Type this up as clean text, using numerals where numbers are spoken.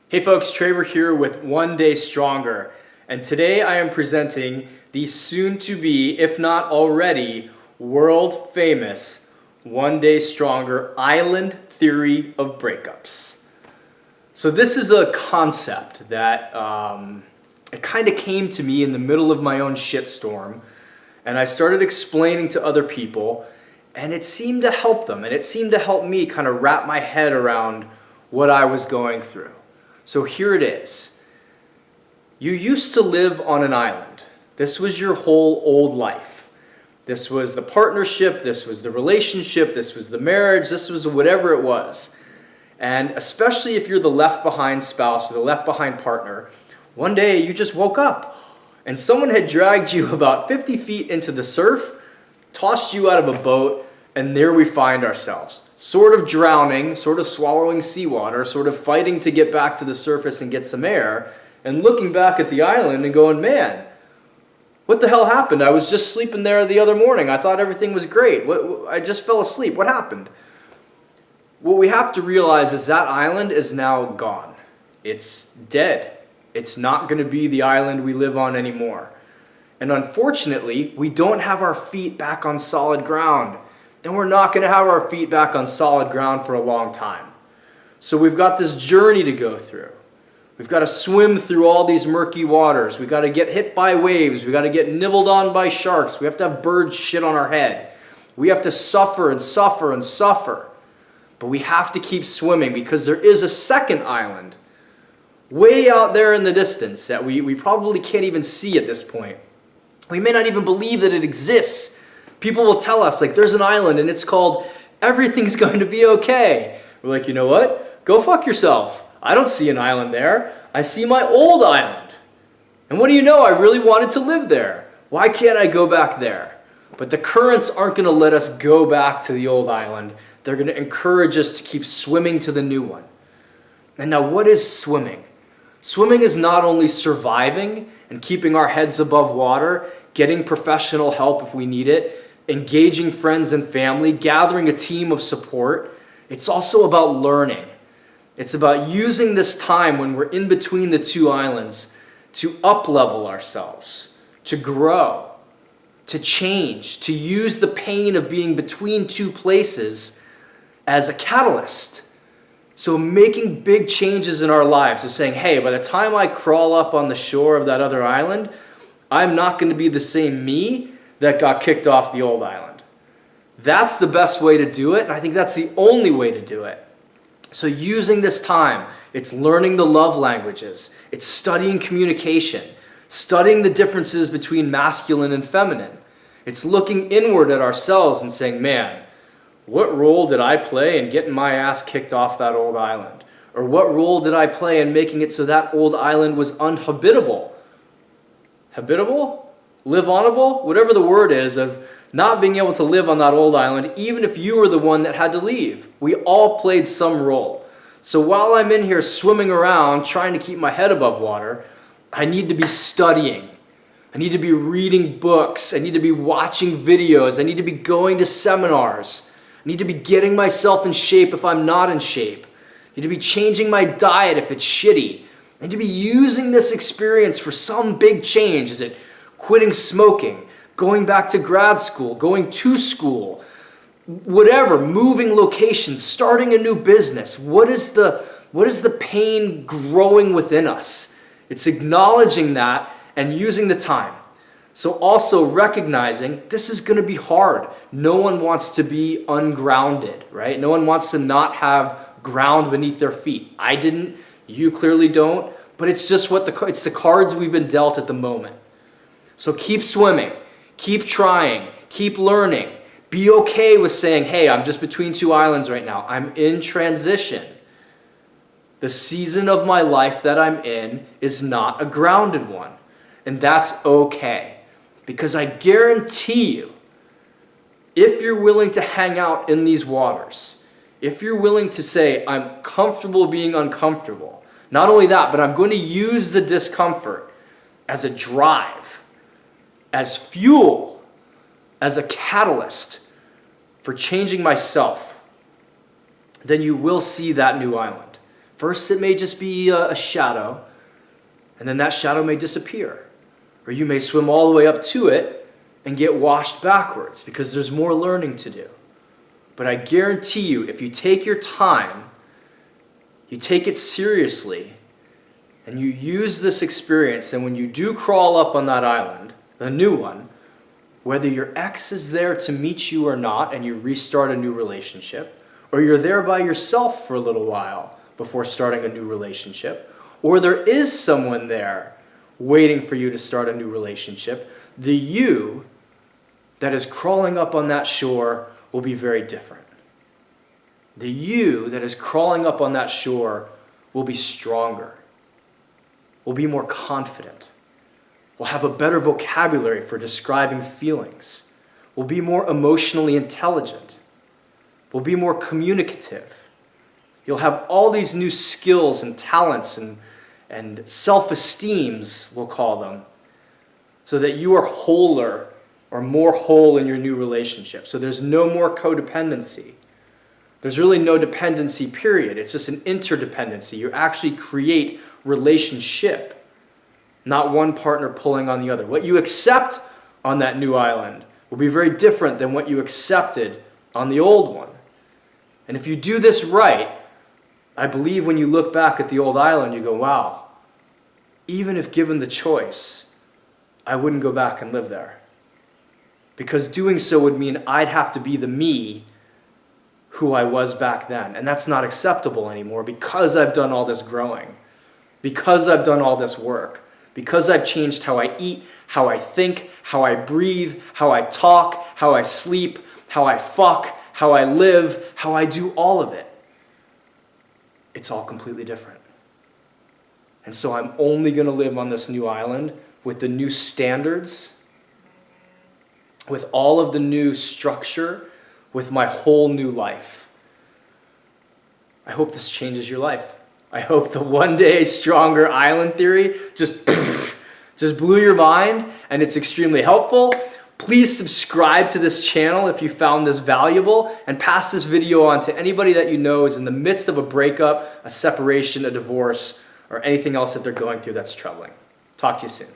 Hey folks, Trevor here with One Day Stronger, and today I am presenting the soon-to-be, if not already, world-famous One Day Stronger Island Theory of Breakups. So this is a concept that it kind of came to me in the middle of my own shitstorm, and I started explaining to other people, and it seemed to help them, and it seemed to help me kind of wrap my head around what I was going through. So here it is. You used to live on an island. This was your whole old life. This was the partnership, this was the relationship, this was the marriage, this was whatever it was. And especially if you're the left behind spouse or the left behind partner, one day you just woke up and someone had dragged you about 50 feet into the surf, tossed you out of a boat, and there we find ourselves, sort of drowning, sort of swallowing seawater, sort of fighting to get back to the surface and get some air, and looking back at the island and going, man, what the hell happened? I was just sleeping there the other morning. I thought everything was great. I just fell asleep. What happened? What we have to realize is that island is now gone. It's dead. It's not going to be the island we live on anymore. And unfortunately, we don't have our feet back on solid ground. And we're not going to have our feet back on solid ground for a long time. So we've got this journey to go through. We've got to swim through all these murky waters. We've got to get hit by waves. We've got to get nibbled on by sharks. We have to have birds shit on our head. We have to suffer and suffer and suffer. But we have to keep swimming because there is a second island way out there in the distance that we probably can't even see at this point. We may not even believe that it exists. People will tell us, like, there's an island and it's called Everything's Going to Be Okay. We're like, you know what? Go fuck yourself. I don't see an island there. I see my old island. And what do you know? I really wanted to live there. Why can't I go back there? But the currents aren't going to let us go back to the old island. They're going to encourage us to keep swimming to the new one. And now, what is swimming? Swimming is not only surviving and keeping our heads above water, getting professional help if we need it, engaging friends and family, gathering a team of support. It's also about learning. It's about using this time when we're in between the two islands to up-level ourselves, to grow, to change, to use the pain of being between two places as a catalyst. So making big changes in our lives is saying, hey, by the time I crawl up on the shore of that other island, I'm not going to be the same me that got kicked off the old island. That's the best way to do it, and I think that's the only way to do it. So using this time, it's learning the love languages, it's studying communication, studying the differences between masculine and feminine. It's looking inward at ourselves and saying, man, what role did I play in getting my ass kicked off that old island? Or what role did I play in making it so that old island was uninhabitable? Habitable? Live-onable? Whatever the word is of not being able to live on that old island, even if you were the one that had to leave. We all played some role. So while I'm in here swimming around trying to keep my head above water, I need to be studying. I need to be reading books. I need to be watching videos. I need to be going to seminars. I need to be getting myself in shape if I'm not in shape. I need to be changing my diet if it's shitty. I need to be using this experience for some big change. Is it quitting smoking, going back to grad school, going to school, whatever, moving locations, starting a new business? What is the pain growing within us? It's acknowledging that and using the time. So also recognizing this is going to be hard. No one wants to be ungrounded, right? No one wants to not have ground beneath their feet. I didn't, you clearly don't, but it's just it's the cards we've been dealt at the moment. So keep swimming, keep trying, keep learning. Be okay with saying, hey, I'm just between two islands right now. I'm in transition. The season of my life that I'm in is not a grounded one. And that's okay. Because I guarantee you, if you're willing to hang out in these waters, if you're willing to say, I'm comfortable being uncomfortable, not only that, but I'm going to use the discomfort as a drive, as fuel, as a catalyst for changing myself, then you will see that new island. First, it may just be a shadow, and then that shadow may disappear. Or you may swim all the way up to it and get washed backwards because there's more learning to do. But I guarantee you, if you take your time, you take it seriously, and you use this experience, then when you do crawl up on that island, the new one, whether your ex is there to meet you or not and you restart a new relationship, or you're there by yourself for a little while before starting a new relationship, or there is someone there waiting for you to start a new relationship, the you that is crawling up on that shore will be very different. The you that is crawling up on that shore will be stronger, will be more confident, will have a better vocabulary for describing feelings, will be more emotionally intelligent, will be more communicative. You'll have all these new skills and talents and self-esteems, we'll call them, so that you are wholer or more whole in your new relationship. So there's no more codependency. There's really no dependency, period. It's just an interdependency. You actually create relationship, not one partner pulling on the other. What you accept on that new island will be very different than what you accepted on the old one. And if you do this right, I believe when you look back at the old island, you go, wow, even if given the choice, I wouldn't go back and live there. Because doing so would mean I'd have to be the me who I was back then. And that's not acceptable anymore because I've done all this growing, because I've done all this work, because I've changed how I eat, how I think, how I breathe, how I talk, how I sleep, how I fuck, how I live, how I do all of it. It's all completely different. And so I'm only going to live on this new island with the new standards, with all of the new structure, with my whole new life. I hope this changes your life. I hope the one day stronger island theory just blew your mind and it's extremely helpful. Please subscribe to this channel if you found this valuable and pass this video on to anybody that you know is in the midst of a breakup, a separation, a divorce, or anything else that they're going through that's troubling. Talk to you soon.